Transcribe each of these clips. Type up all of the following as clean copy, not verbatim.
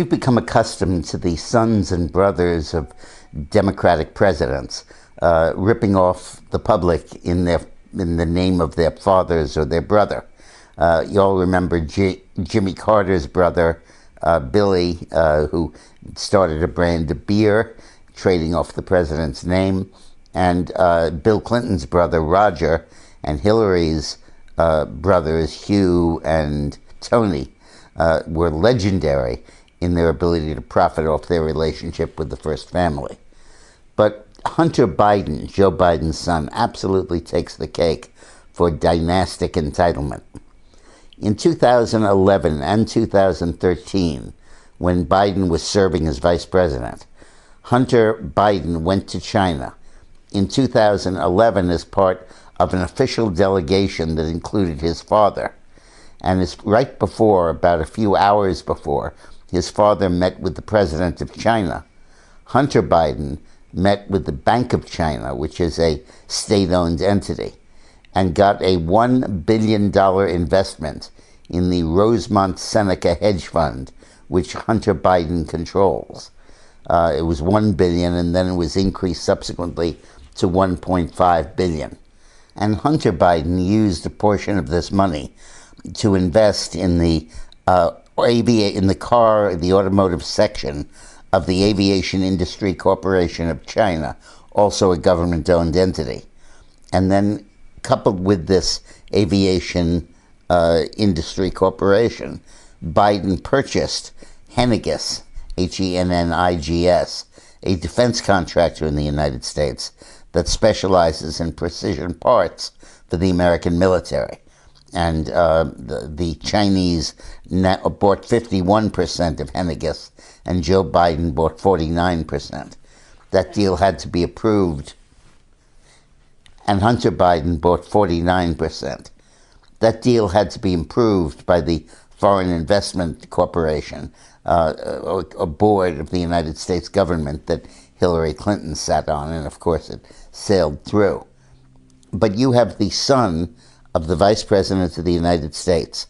We've become accustomed to the sons and brothers of Democratic presidents ripping off the public in the name of their fathers or their brother. You all remember Jimmy Carter's brother, Billy, who started a brand of beer, trading off the president's name, and Bill Clinton's brother, Roger, and Hillary's brothers, Hugh and Tony, were legendary in their ability to profit off their relationship with the first family. But Hunter Biden, Joe Biden's son, absolutely takes the cake for dynastic entitlement. In 2011 and 2013, when Biden was serving as vice president, Hunter Biden went to China in 2011 as part of an official delegation that included his father. And it's right before, about a few hours before, his father met with the president of China. Hunter Biden met with the Bank of China, which is a state-owned entity, and got a $1 billion investment in the Rosemont Seneca hedge fund, which Hunter Biden controls. It was $1 billion, and then it was increased subsequently to $1.5 billion. And Hunter Biden used a portion of this money to invest in the automotive section of the Aviation Industry Corporation of China, also a government-owned entity. And then, coupled with this aviation industry corporation, Biden purchased Henniges, Hennigs, a defense contractor in the United States that specializes in precision parts for the American military. And the Chinese bought 51% of Henniges, and Joe Biden bought 49%. That deal had to be approved, and Hunter Biden bought 49%. That deal had to be approved by the Foreign Investment Corporation, a board of the United States government that Hillary Clinton sat on, and of course it sailed through. But you have the son of the Vice President of the United States,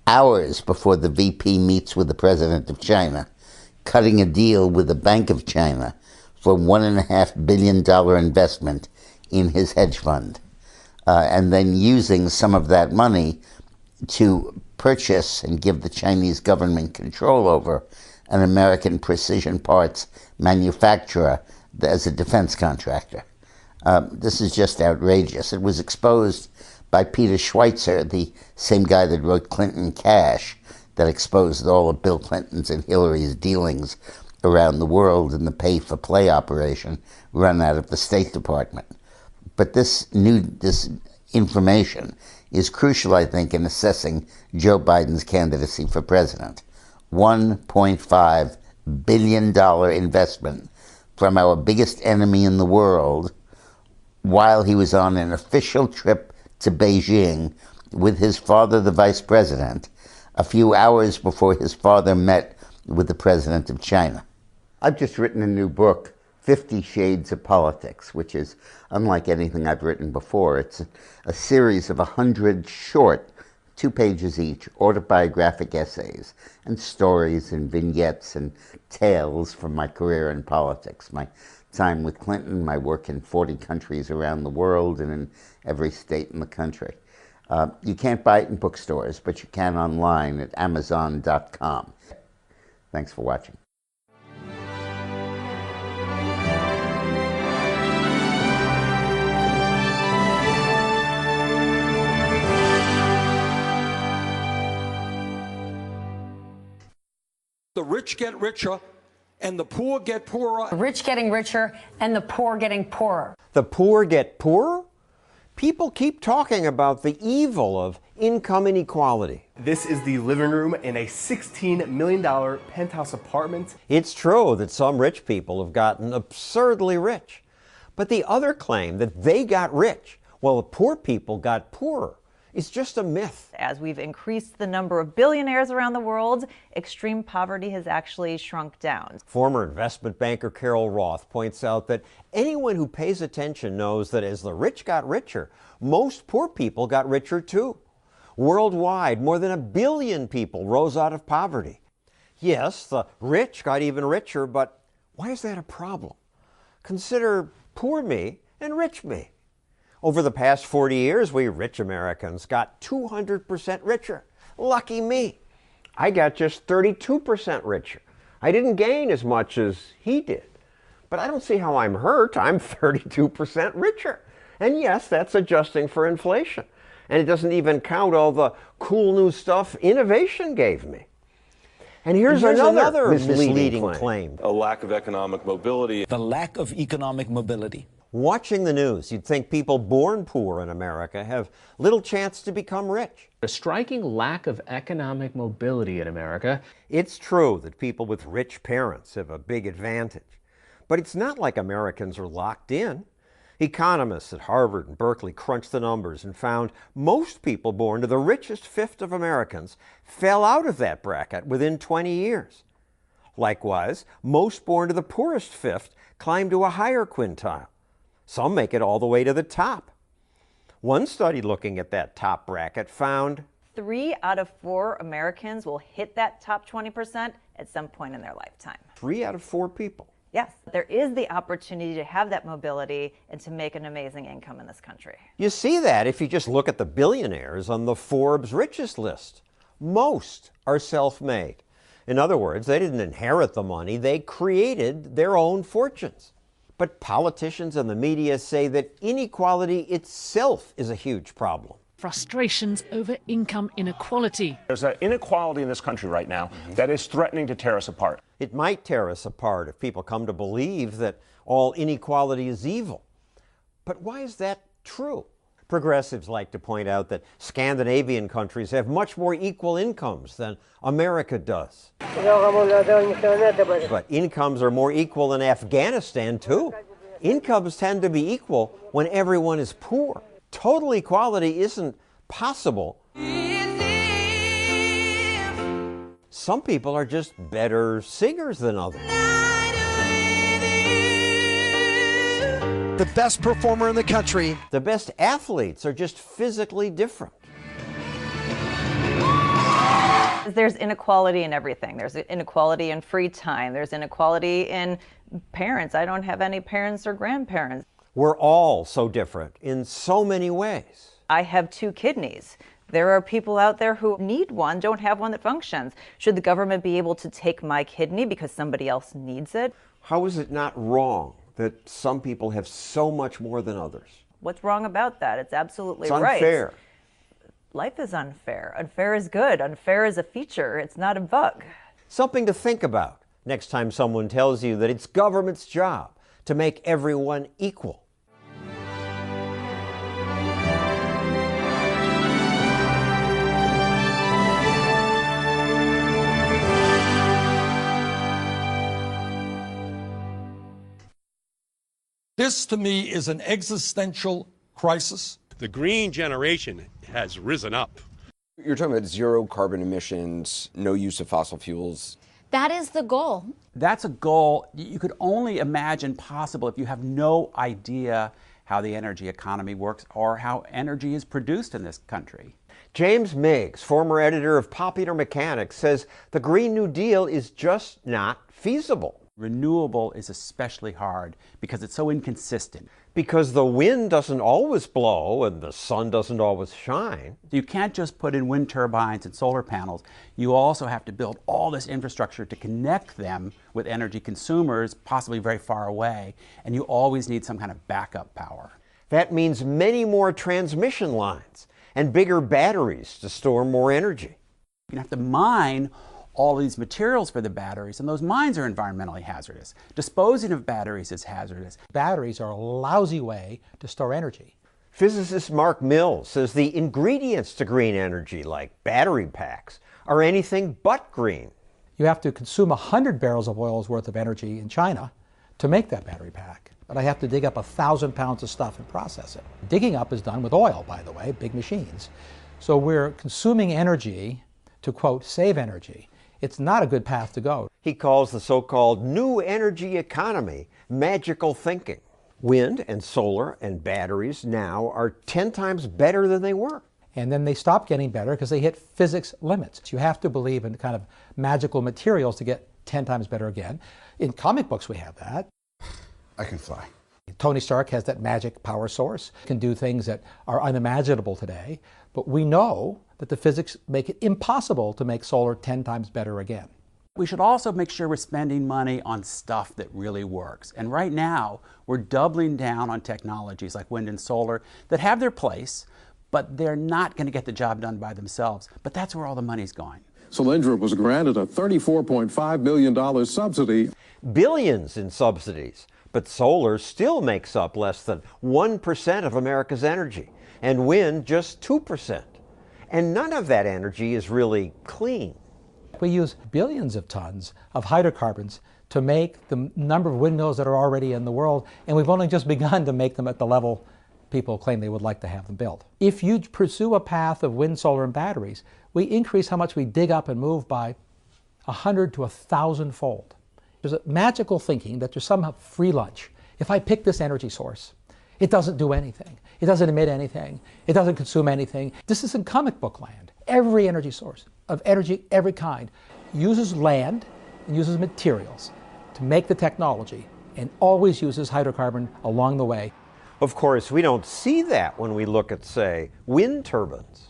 hours before the VP meets with the President of China, cutting a deal with the Bank of China for $1.5 billion investment in his hedge fund, and then using some of that money to purchase and give the Chinese government control over an American precision parts manufacturer as a defense contractor. This is just outrageous. It was exposed by Peter Schweitzer, the same guy that wrote Clinton Cash, that exposed all of Bill Clinton's and Hillary's dealings around the world in the pay-for-play operation run out of the State Department. But this information is crucial, I think, in assessing Joe Biden's candidacy for president. $1.5 billion investment from our biggest enemy in the world while he was on an official trip to Beijing with his father, the vice president, a few hours before his father met with the president of China. I've just written a new book, 50 Shades of Politics, which is unlike anything I've written before. It's a series of 100 short, 2 pages each, autobiographic essays and stories and vignettes and tales from my career in politics, my time with Clinton, my work in 40 countries around the world and in every state in the country. You can't buy it in bookstores, but you can online at Amazon.com. Thanks for watching. The rich get richer and the poor get poorer. The rich getting richer and the poor getting poorer. The poor get poorer? People keep talking about the evil of income inequality. This is the living room in a $16 million penthouse apartment. It's true that some rich people have gotten absurdly rich. But the other claim that they got rich while the poor people got poorer is just a myth. As we've increased the number of billionaires around the world, extreme poverty has actually shrunk down. Former investment banker Carol Roth points out that anyone who pays attention knows that as the rich got richer, most poor people got richer too. Worldwide, more than 1 billion people rose out of poverty. Yes, the rich got even richer, but why is that a problem? Consider poor me and rich me. Over the past 40 years, we rich Americans got 200% richer. Lucky me. I got just 32% richer. I didn't gain as much as he did. But I don't see how I'm hurt. I'm 32% richer. And yes, that's adjusting for inflation. And it doesn't even count all the cool new stuff innovation gave me. And here's another misleading claim. A lack of economic mobility. The lack of economic mobility. Watching the news, you'd think people born poor in America have little chance to become rich. A striking lack of economic mobility in America. It's true that people with rich parents have a big advantage, but it's not like Americans are locked in. Economists at Harvard and Berkeley crunched the numbers and found most people born to the richest fifth of Americans fell out of that bracket within 20 years. Likewise, most born to the poorest fifth climbed to a higher quintile. Some make it all the way to the top. One study looking at that top bracket found 3 out of 4 Americans will hit that top 20% at some point in their lifetime. 3 out of 4 people. Yes, there is the opportunity to have that mobility and to make an amazing income in this country. You see that if you just look at the billionaires on the Forbes richest list. Most are self-made. In other words, they didn't inherit the money, they created their own fortunes. But politicians and the media say that inequality itself is a huge problem. Frustrations over income inequality. There's an inequality in this country right now that is threatening to tear us apart. It might tear us apart if people come to believe that all inequality is evil. But why is that true? Progressives like to point out that Scandinavian countries have much more equal incomes than America does. But incomes are more equal in Afghanistan, too. Incomes tend to be equal when everyone is poor. Total equality isn't possible. Some people are just better singers than others. The best performer in the country. The best athletes are just physically different. There's inequality in everything. There's inequality in free time. There's inequality in parents. I don't have any parents or grandparents. We're all so different in so many ways. I have 2 kidneys. There are people out there who need one, don't have one that functions. Should the government be able to take my kidney because somebody else needs it? How is it not wrong that some people have so much more than others? What's wrong about that? It's absolutely right. It's unfair. Life is unfair. Unfair is good. Unfair is a feature. It's not a bug. Something to think about next time someone tells you that it's government's job to make everyone equal. This, to me, is an existential crisis. The green generation has risen up. You're talking about zero carbon emissions, no use of fossil fuels. That is the goal. That's a goal you could only imagine possible if you have no idea how the energy economy works or how energy is produced in this country. James Meigs, former editor of Popular Mechanics, says the Green New Deal is just not feasible. Renewable is especially hard because it's so inconsistent. Because the wind doesn't always blow and the sun doesn't always shine. You can't just put in wind turbines and solar panels. You also have to build all this infrastructure to connect them with energy consumers, possibly very far away, and you always need some kind of backup power. That means many more transmission lines and bigger batteries to store more energy. You have to mine all these materials for the batteries, and those mines are environmentally hazardous. Disposing of batteries is hazardous. Batteries are a lousy way to store energy. Physicist Mark Mills says the ingredients to green energy, like battery packs, are anything but green. You have to consume 100 barrels of oil's worth of energy in China to make that battery pack. But I have to dig up 1,000 pounds of stuff and process it. Digging up is done with oil, by the way, big machines. So we're consuming energy to, quote, save energy. It's not a good path to go. He calls the so-called new energy economy magical thinking. Wind and solar and batteries now are 10 times better than they were. And then they stopped getting better because they hit physics limits. You have to believe in kind of magical materials to get 10 times better again. In comic books, we have that. I can fly. Tony Stark has that magic power source, can do things that are unimaginable today, but we know that the physics make it impossible to make solar 10 times better again. We should also make sure we're spending money on stuff that really works. And right now, we're doubling down on technologies like wind and solar that have their place, but they're not going to get the job done by themselves. But that's where all the money's going. Solyndra was granted a $34.5 million subsidy. Billions in subsidies. But solar still makes up less than 1% of America's energy, and wind just 2%. And none of that energy is really clean. We use billions of tons of hydrocarbons to make the number of windmills that are already in the world, and we've only just begun to make them at the level people claim they would like to have them built. If you pursue a path of wind, solar, and batteries, we increase how much we dig up and move by 100 to 1,000-fold. There's a magical thinking that there's somehow free lunch. If I pick this energy source, it doesn't do anything. It doesn't emit anything. It doesn't consume anything. This is in comic book land. Every energy source of energy, every kind, uses land and uses materials to make the technology and always uses hydrocarbon along the way. Of course, we don't see that when we look at, say, wind turbines.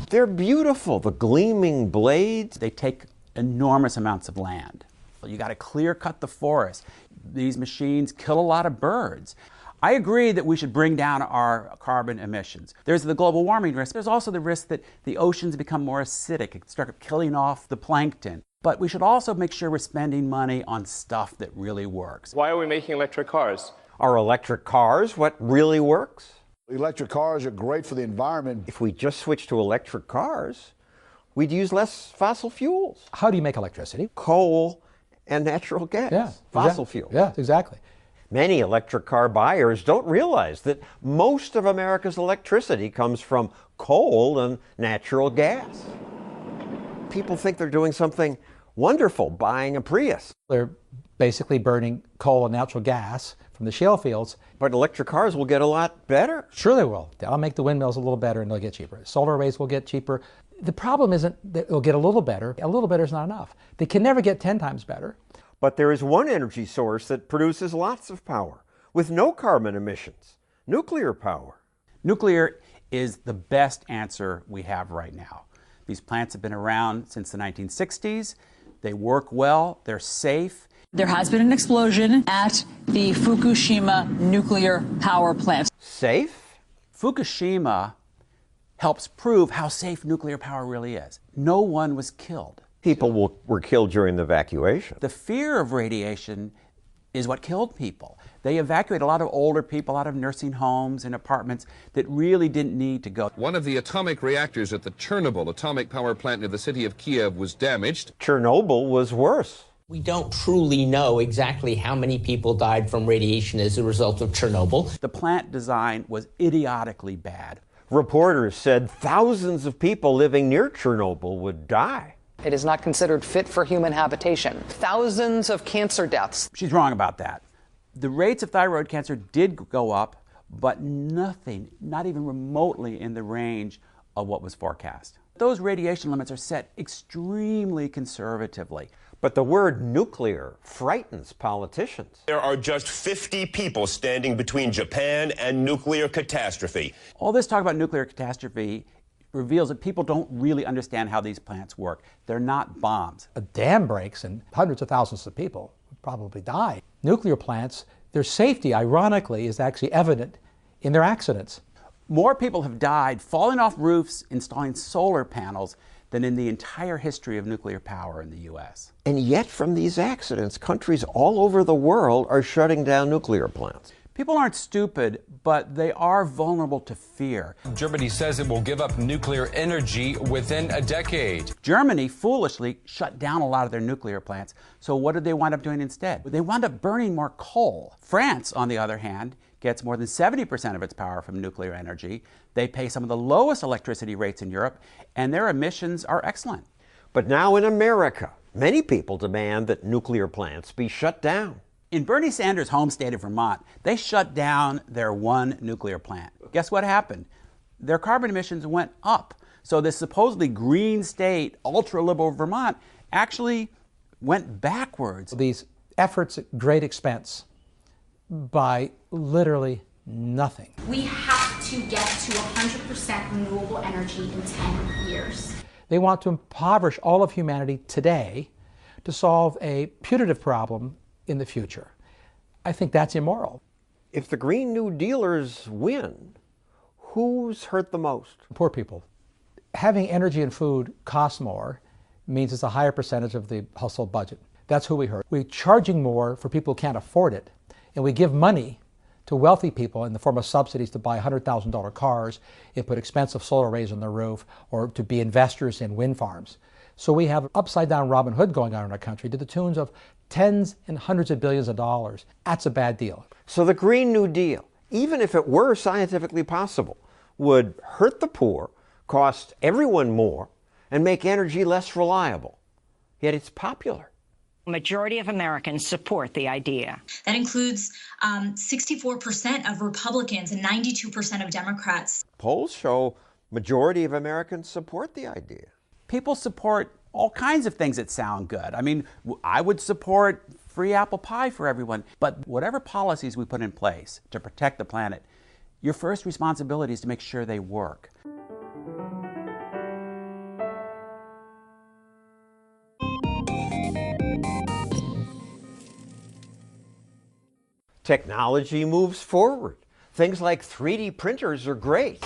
They're beautiful, the gleaming blades. They take enormous amounts of land. You got to clear cut the forest. These machines kill a lot of birds. I agree that we should bring down our carbon emissions. There's the global warming risk. There's also the risk that the oceans become more acidic and start killing off the plankton. But we should also make sure we're spending money on stuff that really works. Why are we making electric cars? Are electric cars what really works? Electric cars are great for the environment. If we just switch to electric cars, we'd use less fossil fuels. How do you make electricity? Coal and natural gas. Yeah, fossil fuels. Yeah, exactly. Many electric car buyers don't realize that most of America's electricity comes from coal and natural gas. People think they're doing something wonderful buying a Prius. They're basically burning coal and natural gas from the shale fields. But electric cars will get a lot better. Sure they will. I'll make the windmills a little better and they'll get cheaper. Solar arrays will get cheaper. The problem isn't that it'll get a little better. A little better is not enough. They can never get 10 times better. But there is one energy source that produces lots of power with no carbon emissions: nuclear power. Nuclear is the best answer we have right now. These plants have been around since the 1960s. They work well, they're safe. There has been an explosion at the Fukushima nuclear power plant. Safe? Fukushima helps prove how safe nuclear power really is. No one was killed. People were killed during the evacuation. The fear of radiation is what killed people. They evacuated a lot of older people out of nursing homes and apartments that really didn't need to go. One of the atomic reactors at the Chernobyl atomic power plant near the city of Kiev was damaged. Chernobyl was worse. We don't truly know exactly how many people died from radiation as a result of Chernobyl. The plant design was idiotically bad. Reporters said thousands of people living near Chernobyl would die. It is not considered fit for human habitation. Thousands of cancer deaths. She's wrong about that. The rates of thyroid cancer did go up, but nothing, not even remotely in the range of what was forecast. Those radiation limits are set extremely conservatively. But the word nuclear frightens politicians. There are just 50 people standing between Japan and nuclear catastrophe. All this talk about nuclear catastrophe reveals that people don't really understand how these plants work. They're not bombs. A dam breaks and hundreds of thousands of people would probably die. Nuclear plants, their safety, ironically, is actually evident in their accidents. More people have died falling off roofs installing solar panels than in the entire history of nuclear power in the U.S. And yet from these accidents, countries all over the world are shutting down nuclear plants. People aren't stupid, but they are vulnerable to fear. Germany says it will give up nuclear energy within a decade. Germany foolishly shut down a lot of their nuclear plants. So what did they wind up doing instead? They wound up burning more coal. France, on the other hand, gets more than 70% of its power from nuclear energy. They pay some of the lowest electricity rates in Europe, and their emissions are excellent. But now in America, many people demand that nuclear plants be shut down. In Bernie Sanders' home state of Vermont, they shut down their one nuclear plant. Guess what happened? their carbon emissions went up. So this supposedly green state, ultra-liberal Vermont actually went backwards. These efforts at great expense by literally nothing. We have to get to 100% renewable energy in 10 years. They want to impoverish all of humanity today to solve a putative problem in the future. I think that's immoral. If the Green New Dealers win, who's hurt the most? Poor people. Having energy and food cost more means it's a higher percentage of the household budget. That's who we hurt. We're charging more for people who can't afford it, and we give money to wealthy people in the form of subsidies to buy $100,000 cars and put expensive solar arrays on their roof, or to be investors in wind farms. So we have upside-down Robin Hood going on in our country to the tunes of tens and hundreds of billions of dollars. That's a bad deal. So the Green New Deal, even if it were scientifically possible, would hurt the poor, cost everyone more, and make energy less reliable. Yet it's popular. A majority of Americans support the idea. That includes 64% of Republicans and 92% of Democrats. Polls show majority of Americans support the idea. People support all kinds of things that sound good. I mean, I would support free apple pie for everyone. But whatever policies we put in place to protect the planet, your first responsibility is to make sure they work. Technology moves forward. Things like 3D printers are great.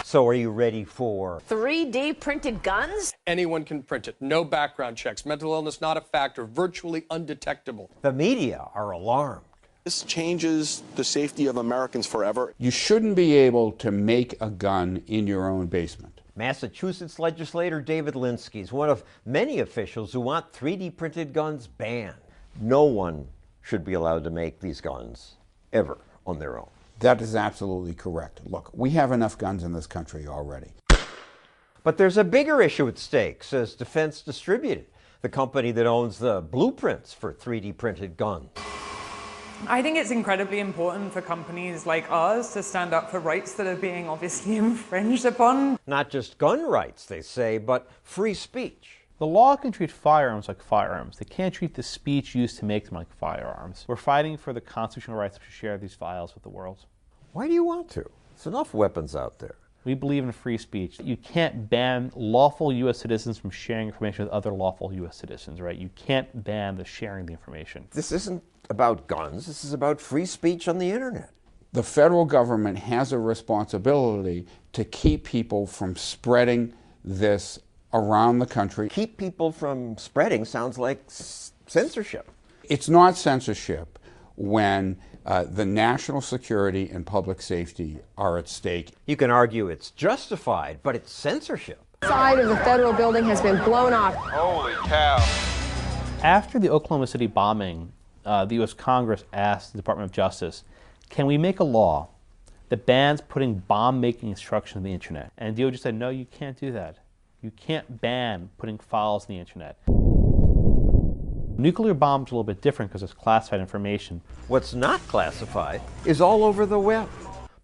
So are you ready for 3D printed guns? Anyone can print it. No background checks. Mental illness not a factor. Virtually undetectable. The media are alarmed. This changes the safety of Americans forever. You shouldn't be able to make a gun in your own basement. Massachusetts legislator David Linsky is one of many officials who want 3D printed guns banned. No one should be allowed to make these guns ever on their own. That is absolutely correct. Look, we have enough guns in this country already. But there's a bigger issue at stake, says Defense Distributed, the company that owns the blueprints for 3D printed guns. I think it's incredibly important for companies like ours to stand up for rights that are being obviously infringed upon. Not just gun rights, they say, but free speech. The law can treat firearms like firearms. They can't treat the speech used to make them like firearms. We're fighting for the constitutional rights to share these files with the world. Why do you want to? There's enough weapons out there. We believe in free speech. You can't ban lawful U.S. citizens from sharing information with other lawful U.S. citizens, right? You can't ban the sharing the information. This isn't about guns. This is about free speech on the internet. The federal government has a responsibility to keep people from spreading this around the country. Keep people from spreading sounds like censorship. It's not censorship when the national security and public safety are at stake. You can argue it's justified, but it's censorship. The side of the federal building has been blown off. Holy cow. After the Oklahoma City bombing, the U.S. Congress asked the Department of Justice, can we make a law that bans putting bomb-making instructions on the internet? And DOJ said, no, you can't do that. You can't ban putting files on the internet. Nuclear bombs are a little bit different because it's classified information. What's not classified is all over the web.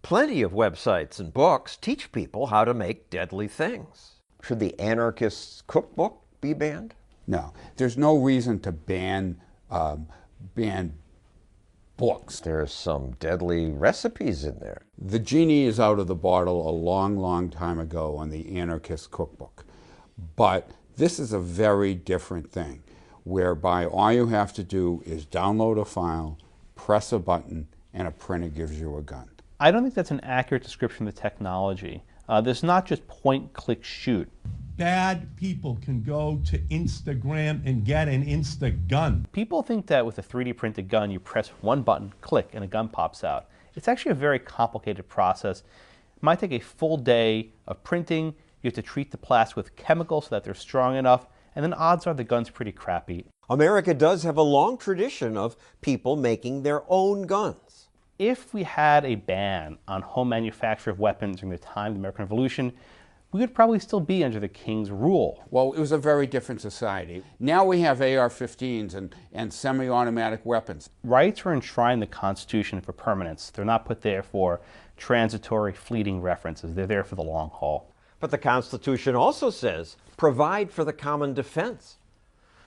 Plenty of websites and books teach people how to make deadly things. Should the anarchist's cookbook be banned? No. There's no reason to ban books. There's some deadly recipes in there. The genie is out of the bottle a long, long time ago on the anarchist cookbook. But this is a very different thing, whereby all you have to do is download a file, press a button, and a printer gives you a gun. I don't think that's an accurate description of the technology. There's not just point, click, shoot. Bad people can go to Instagram and get an Insta gun. People think that with a 3D printed gun, you press one button, click, and a gun pops out. It's actually a very complicated process. It might take a full day of printing. You have to treat the plastic with chemicals so that they're strong enough, and then odds are the gun's pretty crappy. America does have a long tradition of people making their own guns. If we had a ban on home manufacture of weapons during the time of the American Revolution, we would probably still be under the king's rule. Well, it was a very different society. Now we have AR-15s and semi-automatic weapons. Rights are enshrined in the Constitution for permanence. They're not put there for transitory, fleeting references. They're there for the long haul. But the Constitution also says, provide for the common defense.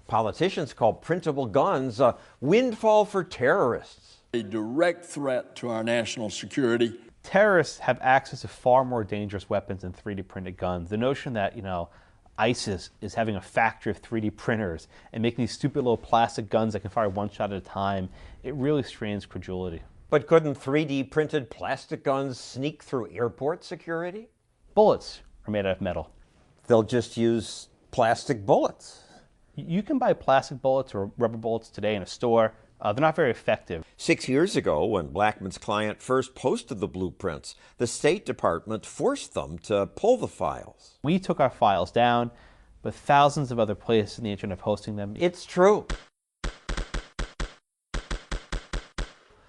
Politicians call printable guns a windfall for terrorists. A direct threat to our national security. Terrorists have access to far more dangerous weapons than 3D printed guns. The notion that, ISIS is having a factory of 3D printers and making these stupid little plastic guns that can fire one shot at a time, it really strains credulity. But couldn't 3D printed plastic guns sneak through airport security? Bullets are made out of metal. They'll just use plastic bullets. You can buy plastic bullets or rubber bullets today in a store. They're not very effective. 6 years ago, when Blackman's client first posted the blueprints, the State Department forced them to pull the files. We took our files down, but thousands of other places on the internet are posting them. It's true.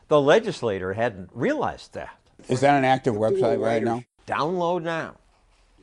The legislator hadn't realized that. Is that an active website right now? Download now.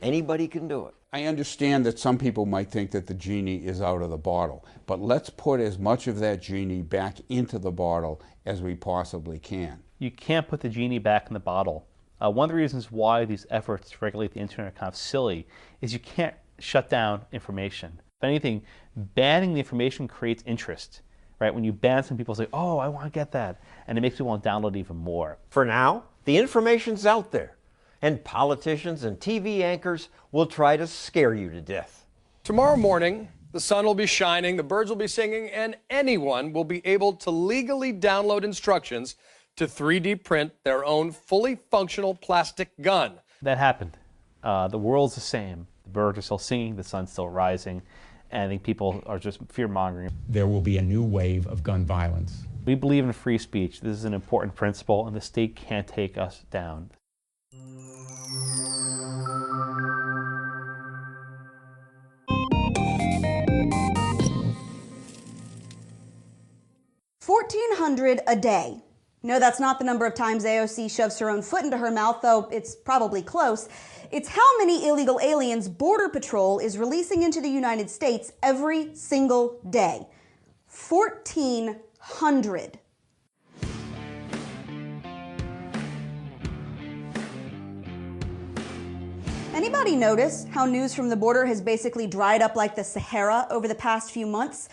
Anybody can do it. I understand that some people might think that the genie is out of the bottle, but let's put as much of that genie back into the bottle as we possibly can. You can't put the genie back in the bottle. One of the reasons why these efforts to regulate the internet are kind of silly is you can't shut down information. If anything, banning the information creates interest. Right? When you ban some people say, oh, I want to get that, and it makes people want to download even more. For now, the information's out there, and politicians and TV anchors will try to scare you to death. Tomorrow morning, the sun will be shining, the birds will be singing, and anyone will be able to legally download instructions to 3D print their own fully functional plastic gun. That happened. The world's the same. The birds are still singing, the sun's still rising, and I think people are just fear-mongering. There will be a new wave of gun violence. We believe in free speech. This is an important principle, and the state can't take us down. $1,400 a day. No, that's not the number of times AOC shoves her own foot into her mouth, though it's probably close. It's how many illegal aliens Border Patrol is releasing into the United States every single day. 1,400. Anybody notice how news from the border has basically dried up like the Sahara over the past few months?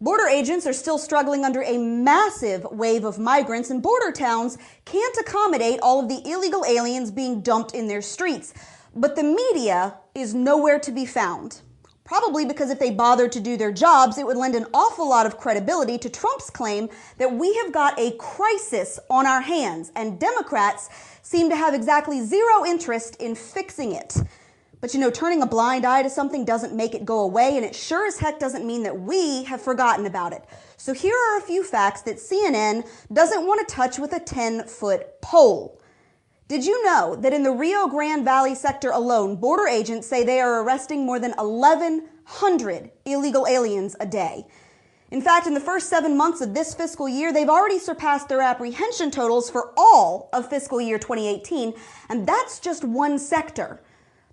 Border agents are still struggling under a massive wave of migrants, and border towns can't accommodate all of the illegal aliens being dumped in their streets. But the media is nowhere to be found. Probably because if they bothered to do their jobs, it would lend an awful lot of credibility to Trump's claim that we have got a crisis on our hands, and Democrats seem to have exactly zero interest in fixing it. But turning a blind eye to something doesn't make it go away, and it sure as heck doesn't mean that we have forgotten about it. So here are a few facts that CNN doesn't want to touch with a 10-foot pole. Did you know that in the Rio Grande Valley sector alone, border agents say they are arresting more than 1,100 illegal aliens a day? In fact, in the first 7 months of this fiscal year, they've already surpassed their apprehension totals for all of fiscal year 2018, and that's just one sector.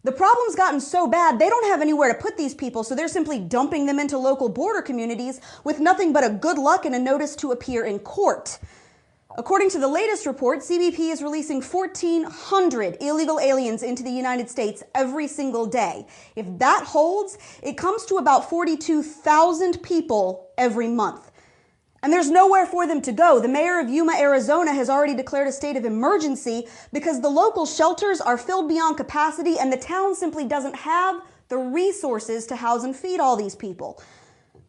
The problem's gotten so bad, they don't have anywhere to put these people, so they're simply dumping them into local border communities with nothing but a good luck and a notice to appear in court. According to the latest report, CBP is releasing 1,400 illegal aliens into the United States every single day. If that holds, it comes to about 42,000 people every month. And there's nowhere for them to go. The mayor of Yuma, Arizona has already declared a state of emergency because the local shelters are filled beyond capacity and the town simply doesn't have the resources to house and feed all these people.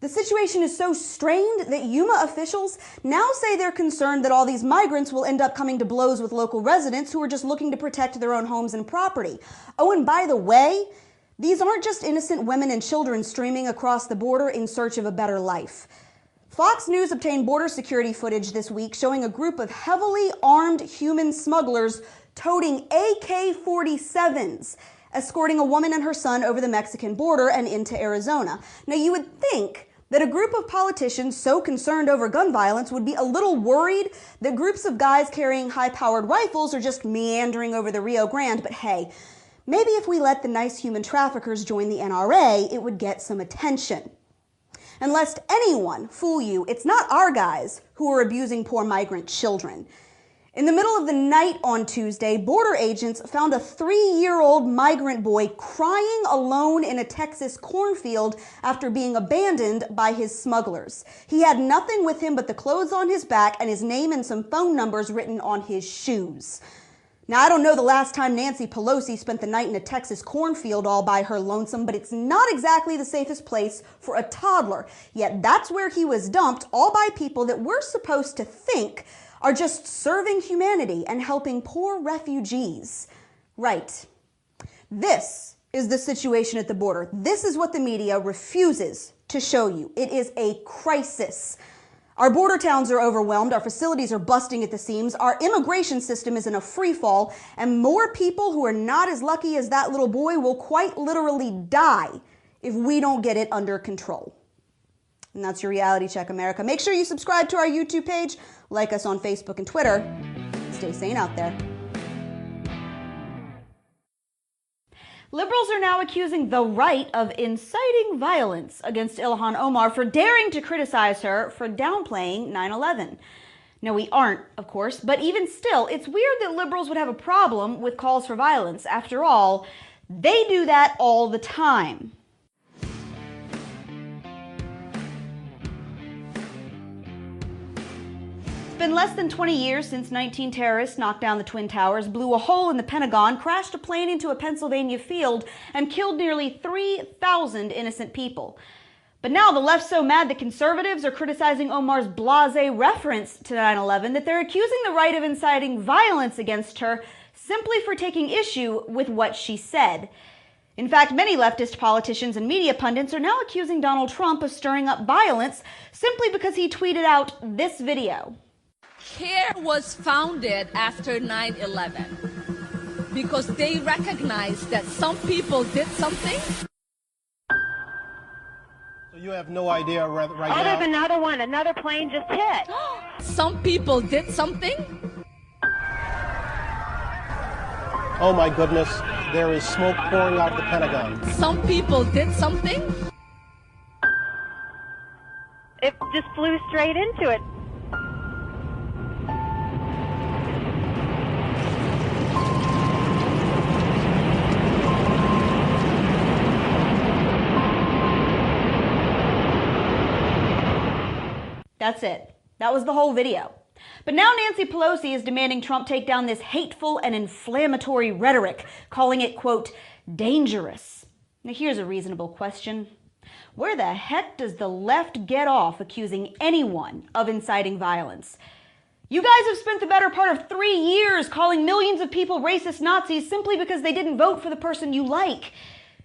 The situation is so strained that Yuma officials now say they're concerned that all these migrants will end up coming to blows with local residents who are just looking to protect their own homes and property. Oh, and by the way, these aren't just innocent women and children streaming across the border in search of a better life. Fox News obtained border security footage this week showing a group of heavily armed human smugglers toting AK-47s, escorting a woman and her son over the Mexican border and into Arizona. Now, you would think that a group of politicians so concerned over gun violence would be a little worried that groups of guys carrying high-powered rifles are just meandering over the Rio Grande, but hey, maybe if we let the nice human traffickers join the NRA, it would get some attention. And lest anyone fool you, it's not our guys who are abusing poor migrant children. In the middle of the night on Tuesday, border agents found a 3-year-old migrant boy crying alone in a Texas cornfield after being abandoned by his smugglers. He had nothing with him but the clothes on his back and his name and some phone numbers written on his shoes. Now, I don't know the last time Nancy Pelosi spent the night in a Texas cornfield all by her lonesome, but it's not exactly the safest place for a toddler. Yet that's where he was dumped, all by people that we're supposed to think are just serving humanity and helping poor refugees. Right. This is the situation at the border. This is what the media refuses to show you. It is a crisis. Our border towns are overwhelmed, our facilities are busting at the seams, our immigration system is in a free fall, and more people who are not as lucky as that little boy will quite literally die if we don't get it under control. And that's your Reality Check, America. Make sure you subscribe to our YouTube page, like us on Facebook and Twitter. Stay sane out there. Liberals are now accusing the right of inciting violence against Ilhan Omar for daring to criticize her for downplaying 9/11. No, we aren't, of course, but even still, it's weird that liberals would have a problem with calls for violence. After all, they do that all the time. It's been less than 20 years since 19 terrorists knocked down the Twin Towers, blew a hole in the Pentagon, crashed a plane into a Pennsylvania field, and killed nearly 3,000 innocent people. But now the left's so mad that conservatives are criticizing Omar's blasé reference to 9/11 that they're accusing the right of inciting violence against her simply for taking issue with what she said. In fact, many leftist politicians and media pundits are now accusing Donald Trump of stirring up violence simply because he tweeted out this video. CARE was founded after 9/11 because they recognized that some people did something. So you have no idea right now? Oh, there's another one. Another plane just hit. Some people did something. Oh my goodness, there is smoke pouring out of the Pentagon. Some people did something. It just flew straight into it. That's it. That was the whole video. But now Nancy Pelosi is demanding Trump take down this hateful and inflammatory rhetoric, calling it, quote, dangerous. Now here's a reasonable question. Where the heck does the left get off accusing anyone of inciting violence? You guys have spent the better part of 3 years calling millions of people racist Nazis simply because they didn't vote for the person you like.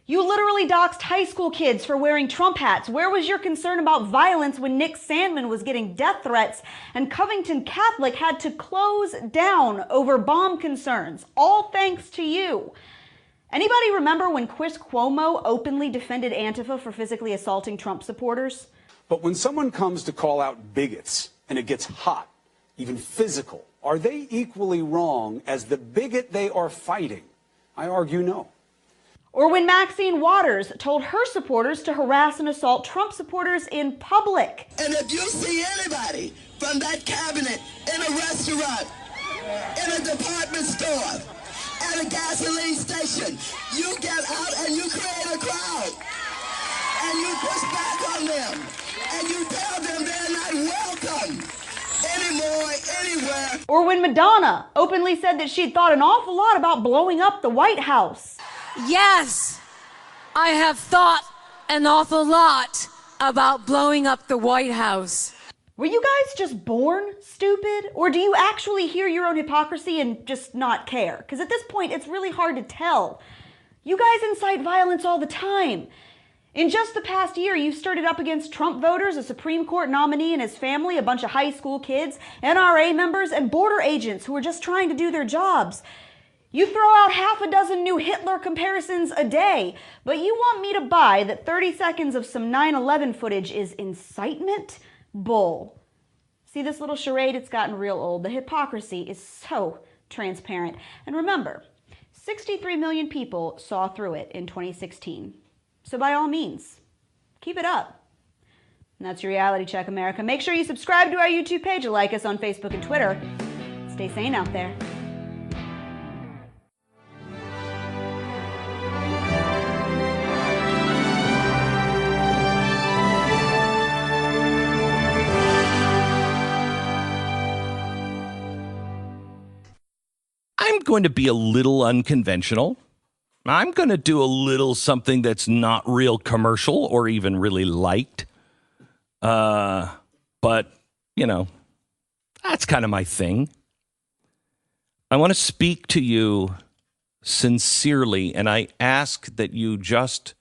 You literally doxed high school kids for wearing Trump hats. Where was your concern about violence when Nick Sandmann was getting death threats and Covington Catholic had to close down over bomb concerns? All thanks to you. Anybody remember when Chris Cuomo openly defended Antifa for physically assaulting Trump supporters? But when someone comes to call out bigots and it gets hot, even physical, are they equally wrong as the bigot they are fighting? I argue no. Or when Maxine Waters told her supporters to harass and assault Trump supporters in public. And if you see anybody from that cabinet in a restaurant, in a department store, at a gasoline station, you get out and you create a crowd. And you push back on them. And you tell them they're not welcome anymore, anywhere. Or when Madonna openly said that she'd thought an awful lot about blowing up the White House. Yes, I have thought an awful lot about blowing up the White House. Were you guys just born stupid? Or do you actually hear your own hypocrisy and just not care? Because at this point, it's really hard to tell. You guys incite violence all the time. In just the past year, you stirred it up against Trump voters, a Supreme Court nominee and his family, a bunch of high school kids, NRA members, and border agents who are just trying to do their jobs. You throw out half a dozen new Hitler comparisons a day, but you want me to buy that 30 seconds of some 9/11 footage is incitement? Bull. See this little charade? It's gotten real old. The hypocrisy is so transparent. And remember, 63 million people saw through it in 2016. So by all means, keep it up. And that's your Reality Check, America. Make sure you subscribe to our YouTube page and like us on Facebook and Twitter. Stay sane out there. I'm going to be a little unconventional. I'm going to do a little something that's not real commercial or even really liked. But, you know, that's kind of my thing. I want to speak to you sincerely, and I ask that you just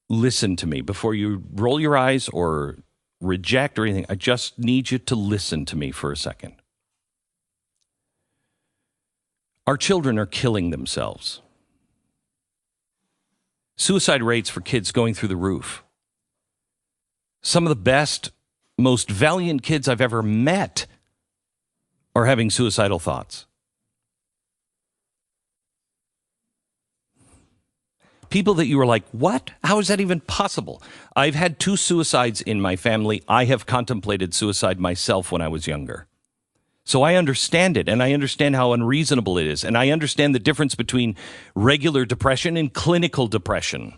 listen to me before you roll your eyes or reject or anything. I just need you to listen to me for a second. Our children are killing themselves. Suicide rates for kids going through the roof. Some of the best, most valiant kids I've ever met are having suicidal thoughts. People that you were like, what? How is that even possible? I've had 2 suicides in my family. I have contemplated suicide myself when I was younger. So I understand it, and I understand how unreasonable it is, and I understand the difference between regular depression and clinical depression.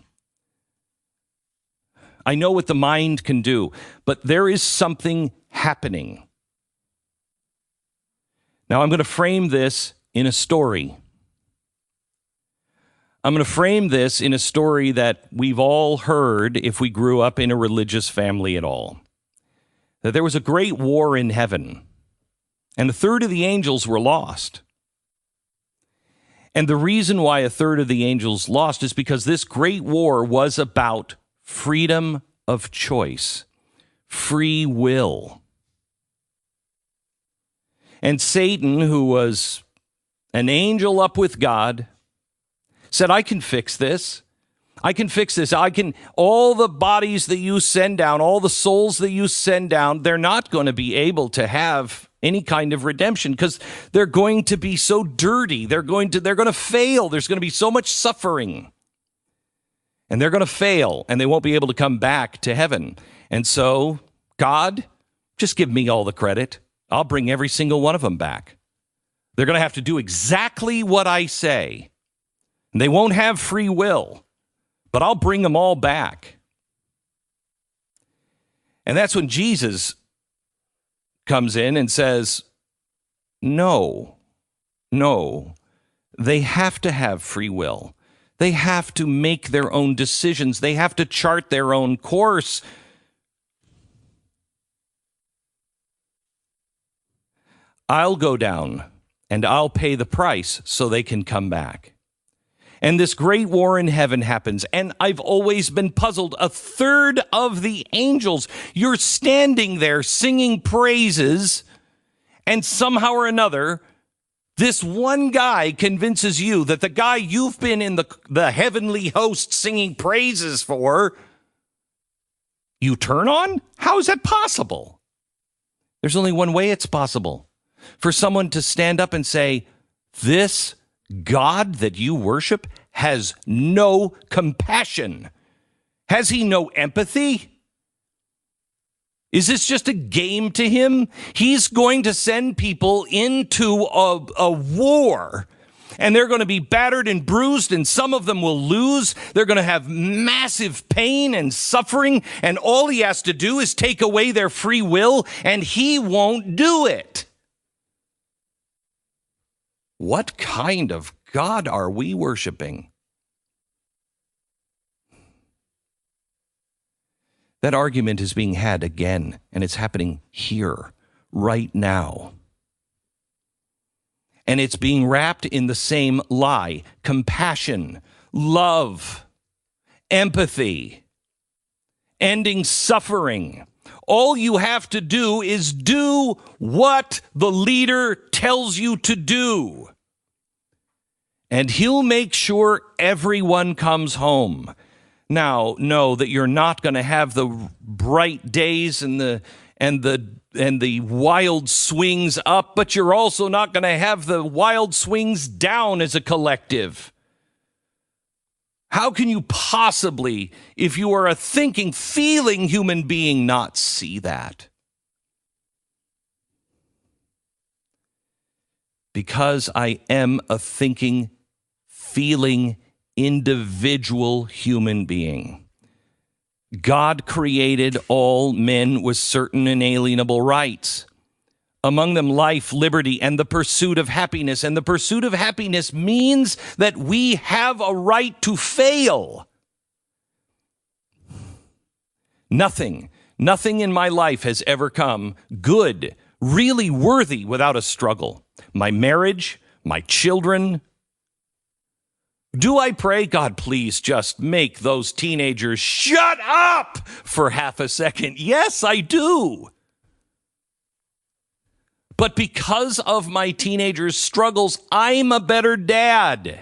I know what the mind can do, but there is something happening. Now, I'm going to frame this in a story. I'm going to frame this in a story that we've all heard if we grew up in a religious family at all. That there was a great war in heaven. And 1/3 of the angels were lost. And the reason why 1/3 of the angels lost is because this great war was about freedom of choice, free will. And Satan, who was an angel up with God, said, I can fix this. I can fix this. All the bodies that you send down, all the souls that you send down, they're not going to be able to have any kind of redemption because they're going to be so dirty. They're going to fail. There's going to be so much suffering. And they're going to fail, and they won't be able to come back to heaven. And so, God, just give me all the credit. I'll bring every single one of them back. They're going to have to do exactly what I say. And they won't have free will, but I'll bring them all back. And that's when Jesus comes in and says, no, they have to have free will. They have to make their own decisions. They have to chart their own course. I'll go down and I'll pay the price so they can come back. And this great war in heaven happens. And I've always been puzzled. 1/3 of the angels, you're standing there singing praises, and somehow or another, this one guy convinces you that the guy you've been in the heavenly host singing praises for, you turn on? How is that possible? There's only one way it's possible. For someone to stand up and say, this God that you worship has no compassion. Has he no empathy? Is this just a game to him? He's going to send people into a war, and they're going to be battered and bruised, and some of them will lose. They're going to have massive pain and suffering, and all he has to do is take away their free will, and he won't do it. What kind of God are we worshiping? That argument is being had again, and it's happening here, right now. And it's being wrapped in the same lie: compassion, love, empathy, ending suffering. All you have to do is do what the leader tells you to do. And he'll make sure everyone comes home. Now, know that you're not going to have the bright days and the the wild swings up, but you're also not going to have the wild swings down as a collective. How can you possibly, if you are a thinking, feeling human being, not see that? Because I am a thinking, feeling, individual human being. God created all men with certain inalienable rights, among them life, liberty, and the pursuit of happiness. And the pursuit of happiness means that we have a right to fail. Nothing in my life has ever come good, really worthy, without a struggle. My marriage, my children. Do I pray, God, please just make those teenagers shut up for half a second? Yes, I do. But because of my teenagers' struggles, I'm a better dad.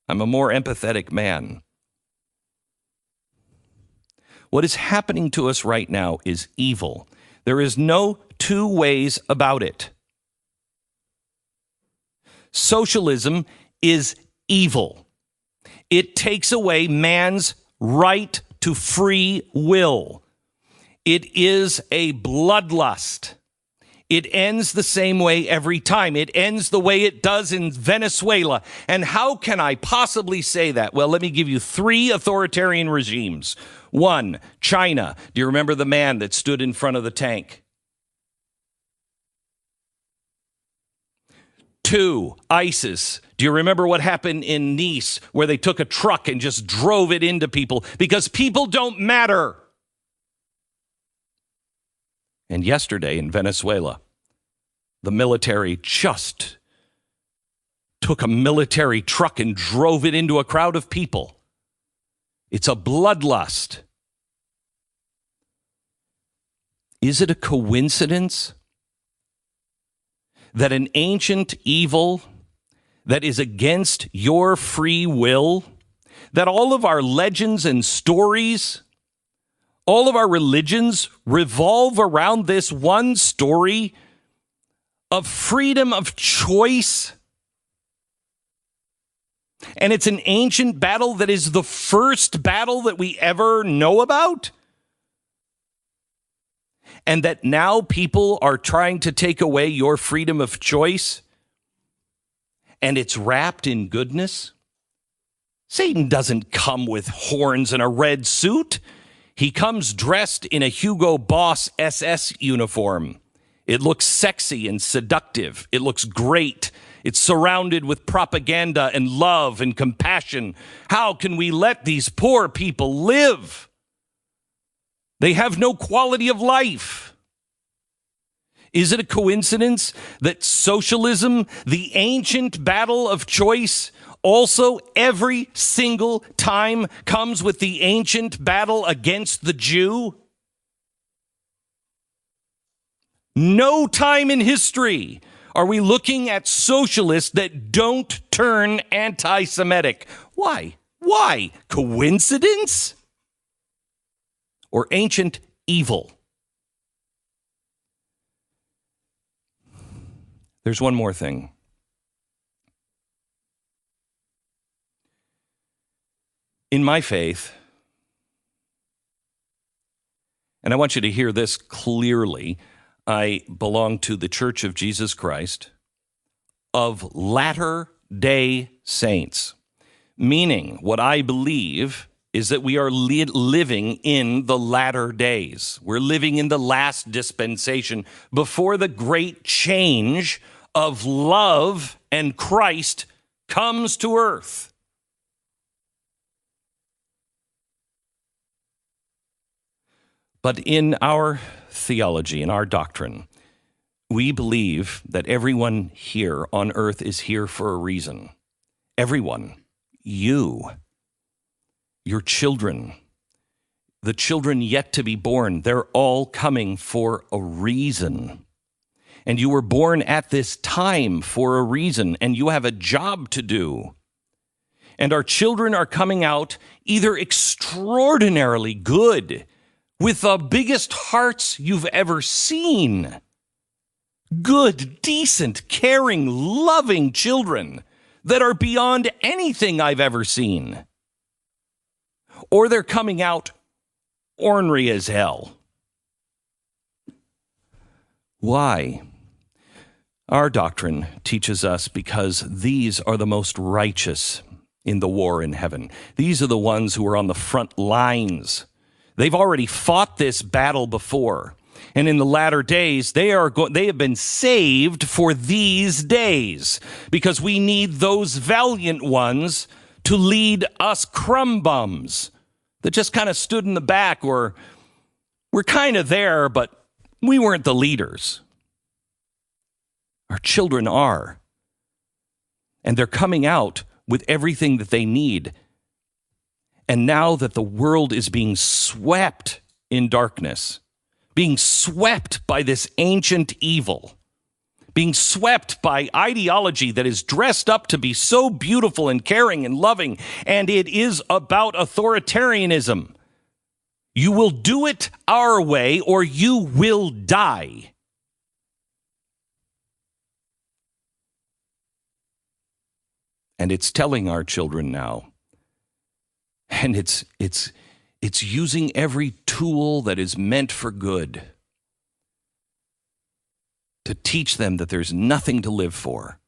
I'm a more empathetic man. What is happening to us right now is evil. There is no two ways about it. Socialism is evil. It takes away man's right to free will. It is a bloodlust. It ends the same way every time. It ends the way it does in Venezuela. And how can I possibly say that? Well, let me give you 3 authoritarian regimes. 1, China. Do you remember the man that stood in front of the tank? 2, ISIS. Do you remember what happened in Nice where they took a truck and just drove it into people because people don't matter? And yesterday in Venezuela, the military just took a military truck and drove it into a crowd of people. It's a bloodlust. Is it a coincidence that an ancient evil that is against your free will, that all of our legends and stories, all of our religions revolve around this one story of freedom of choice? And it's an ancient battle that is the first battle that we ever know about? And that now people are trying to take away your freedom of choice, and it's wrapped in goodness? Satan doesn't come with horns and a red suit. He comes dressed in a Hugo Boss SS uniform. It looks sexy and seductive. It looks great. It's surrounded with propaganda and love and compassion. How can we let these poor people live? They have no quality of life. Is it a coincidence that socialism, the ancient battle of choice, also every single time comes with the ancient battle against the Jew? No time in history are we looking at socialists that don't turn anti-Semitic. Why? Why? Coincidence? Or ancient evil? There's one more thing. In my faith, and I want you to hear this clearly, I belong to the Church of Jesus Christ of Latter-day Saints, meaning what I believe is that we are living in the latter days. We're living in the last dispensation before the great change of love and Christ comes to earth. But in our theology, in our doctrine, we believe that everyone here on earth is here for a reason. Everyone. You. Your children. The children yet to be born. They're all coming for a reason. And you were born at this time for a reason, and you have a job to do. And our children are coming out either extraordinarily good, with the biggest hearts you've ever seen. Good, decent, caring, loving children that are beyond anything I've ever seen. Or they're coming out ornery as hell. Why? Our doctrine teaches us because these are the most righteous in the war in heaven. These are the ones who are on the front lines. They've already fought this battle before. And in the latter days, they have been saved for these days, because we need those valiant ones to lead us crumb bums that just kind of stood in the back, or we're kind of there, but we weren't the leaders. Our children are. And they're coming out with everything that they need. And now that the world is being swept in darkness, being swept by this ancient evil, being swept by ideology that is dressed up to be so beautiful and caring and loving, and it is about authoritarianism. You will do it our way or you will die. And it's telling our children now. And it's using every tool that is meant for good to teach them that there's nothing to live for,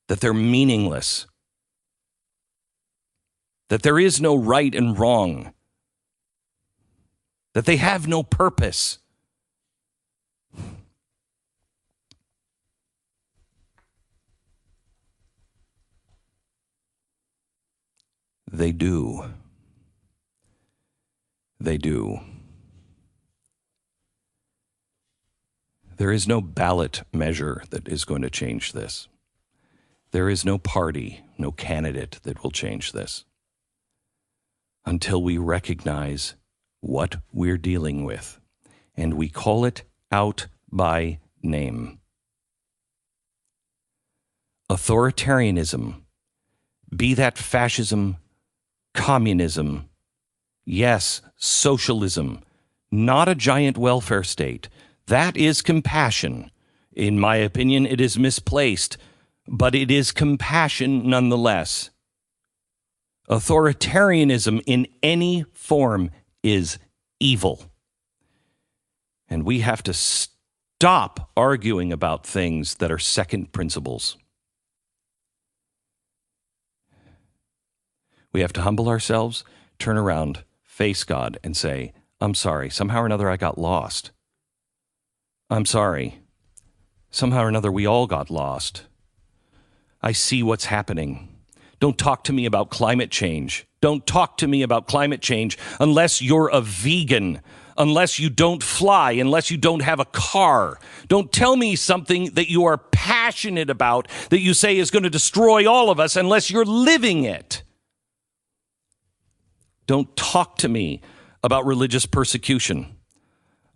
that they're meaningless, that there is no right and wrong, that they have no purpose. They do. They do. There is no ballot measure that is going to change this. There is no party, no candidate that will change this until we recognize what we're dealing with and we call it out by name. Authoritarianism, be that fascism, communism, yes, socialism, not a giant welfare state. That is compassion. In my opinion, it is misplaced, but it is compassion nonetheless. Authoritarianism in any form is evil. And we have to stop arguing about things that are second principles. We have to humble ourselves, turn around, face God, and say, I'm sorry. Somehow or another, I got lost. I'm sorry. Somehow or another, we all got lost. I see what's happening. Don't talk to me about climate change. Don't talk to me about climate change unless you're a vegan, unless you don't fly, unless you don't have a car. Don't tell me something that you are passionate about that you say is going to destroy all of us unless you're living it. Don't talk to me about religious persecution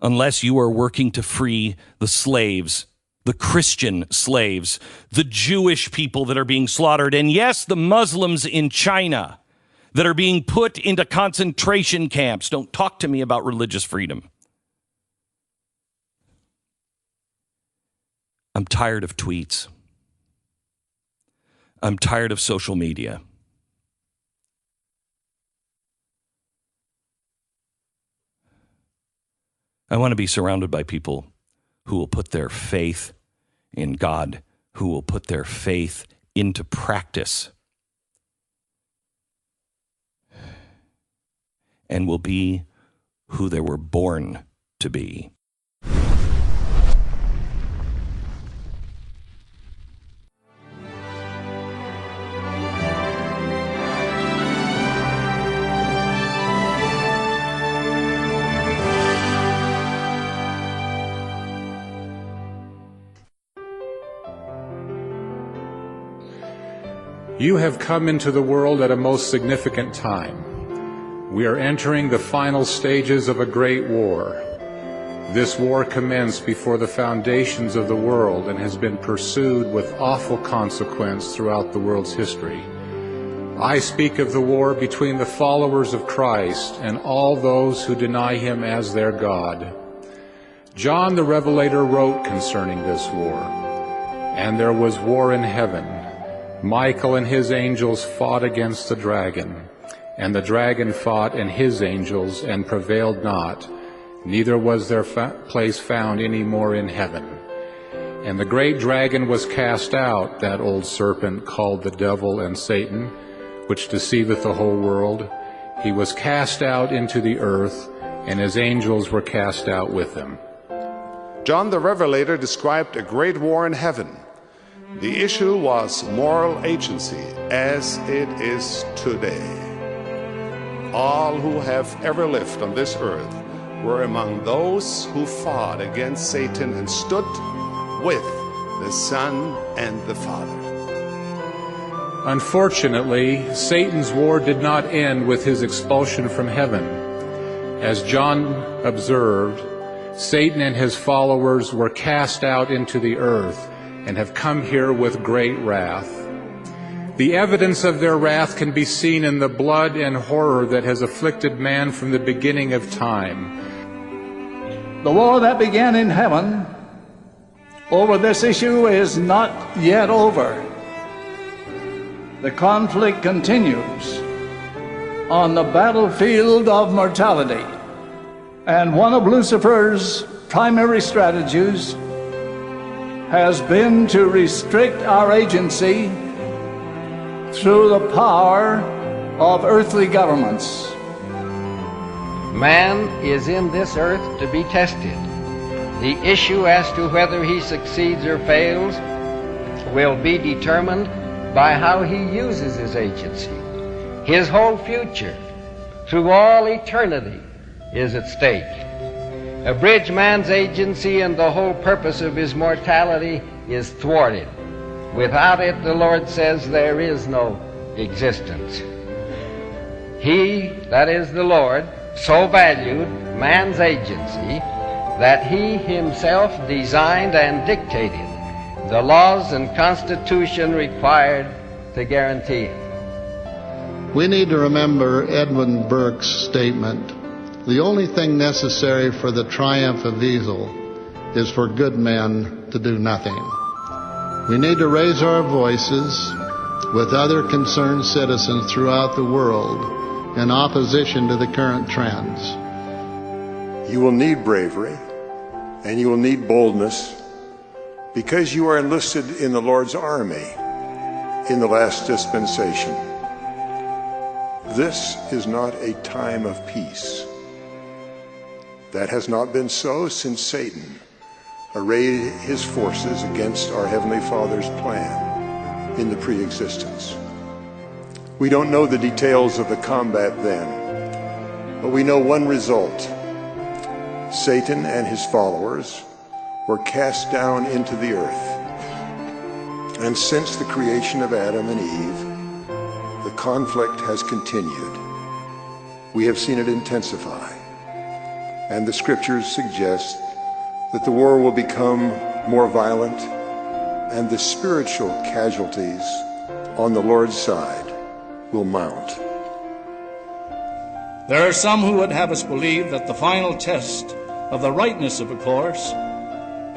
unless you are working to free the slaves, the Christian slaves, the Jewish people that are being slaughtered, and yes, the Muslims in China that are being put into concentration camps. Don't talk to me about religious freedom. I'm tired of tweets. I'm tired of social media. I want to be surrounded by people who will put their faith in God, who will put their faith into practice, and will be who they were born to be. You have come into the world at a most significant time. We are entering the final stages of a great war. This war commenced before the foundations of the world and has been pursued with awful consequence throughout the world's history. I speak of the war between the followers of Christ and all those who deny him as their God. John the Revelator wrote concerning this war, and there was war in heaven. Michael and his angels fought against the dragon, and the dragon fought and his angels and prevailed not, neither was their place found any more in heaven. And the great dragon was cast out, that old serpent called the devil and Satan, which deceiveth the whole world. He was cast out into the earth, and his angels were cast out with him. John the Revelator described a great war in heaven. The issue was moral agency, as it is today. All who have ever lived on this earth were among those who fought against Satan and stood with the Son and the Father. Unfortunately, Satan's war did not end with his expulsion from heaven. As John observed, Satan and his followers were cast out into the earth and have come here with great wrath. The evidence of their wrath can be seen in the blood and horror that has afflicted man from the beginning of time. The war that began in heaven over this issue is not yet over. The conflict continues on the battlefield of mortality, and one of Lucifer's primary strategies has been to restrict our agency through the power of earthly governments. Man is in this earth to be tested. The issue as to whether he succeeds or fails will be determined by how he uses his agency. His whole future, through all eternity, is at stake. Abridge man's agency and the whole purpose of his mortality is thwarted. Without it, the Lord says, there is no existence. He, that is the Lord, so valued man's agency that he himself designed and dictated the laws and constitution required to guarantee it. We need to remember Edmund Burke's statement, the only thing necessary for the triumph of evil is for good men to do nothing. We need to raise our voices with other concerned citizens throughout the world in opposition to the current trends. You will need bravery and you will need boldness because you are enlisted in the Lord's army in the last dispensation. This is not a time of peace. That has not been so since Satan arrayed his forces against our Heavenly Father's plan in the pre-existence. We don't know the details of the combat then, but we know one result. Satan and his followers were cast down into the earth. And since the creation of Adam and Eve, the conflict has continued. We have seen it intensify. And the scriptures suggest that the war will become more violent and the spiritual casualties on the Lord's side will mount. There are some who would have us believe that the final test of the rightness of a course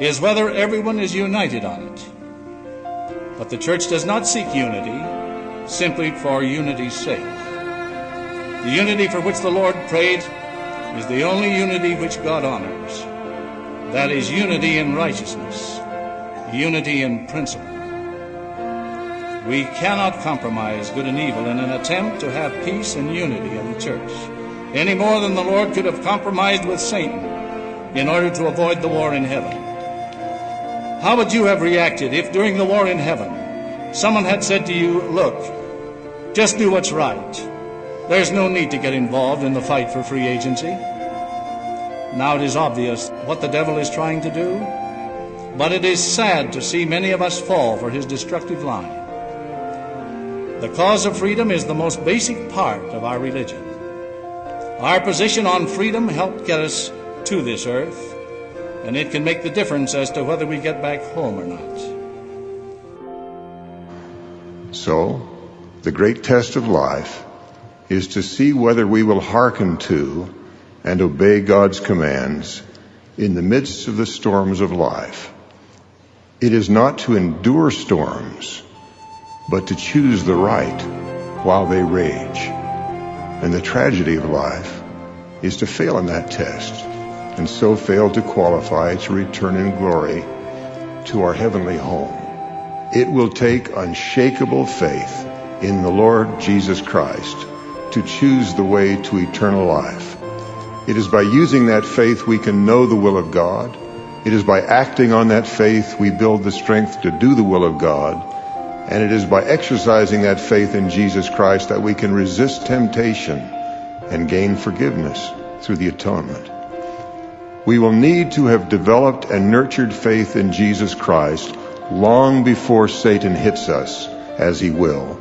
is whether everyone is united on it. But the church does not seek unity simply for unity's sake. The unity for which the Lord prayed is the only unity which God honors. That is unity in righteousness, unity in principle. We cannot compromise good and evil in an attempt to have peace and unity in the church, any more than the Lord could have compromised with Satan in order to avoid the war in heaven. How would you have reacted if during the war in heaven someone had said to you, look, just do what's right. There's no need to get involved in the fight for free agency. Now it is obvious what the devil is trying to do, but it is sad to see many of us fall for his destructive line. The cause of freedom is the most basic part of our religion. Our position on freedom helped get us to this earth, and it can make the difference as to whether we get back home or not. So, The great test of life is to see whether we will hearken to and obey God's commands in the midst of the storms of life. It is not to endure storms, but to choose the right while they rage. And the tragedy of life is to fail in that test, and so fail to qualify to return in glory to our heavenly home. It will take unshakable faith in the Lord Jesus Christ to choose the way to eternal life. It is by using that faith we can know the will of God. It is by acting on that faith we build the strength to do the will of God. And it is by exercising that faith in Jesus Christ that we can resist temptation and gain forgiveness through the atonement. We will need to have developed and nurtured faith in Jesus Christ long before Satan hits us, as he will,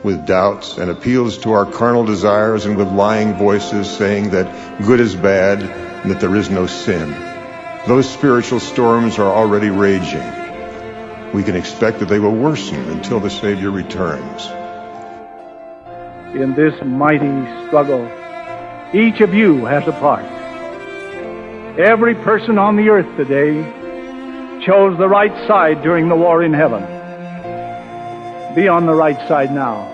with doubts and appeals to our carnal desires and with lying voices saying that good is bad and that there is no sin. Those spiritual storms are already raging. We can expect that they will worsen until the Savior returns. In this mighty struggle, each of you has a part. Every person on the earth today chose the right side during the war in heaven. Be on the right side now.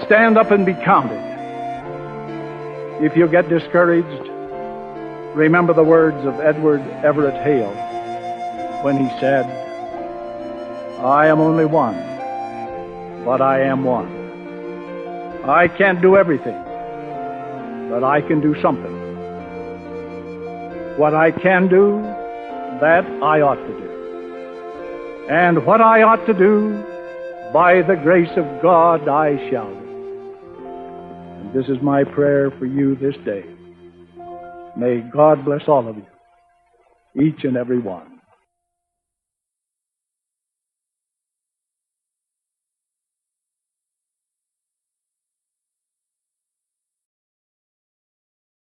Stand up and be counted. If you get discouraged, remember the words of Edward Everett Hale when he said, "I am only one, but I am one. I can't do everything, but I can do something. What I can do, that I ought to do. And what I ought to do, by the grace of God, I shall do." And this is my prayer for you this day. May God bless all of you, each and every one.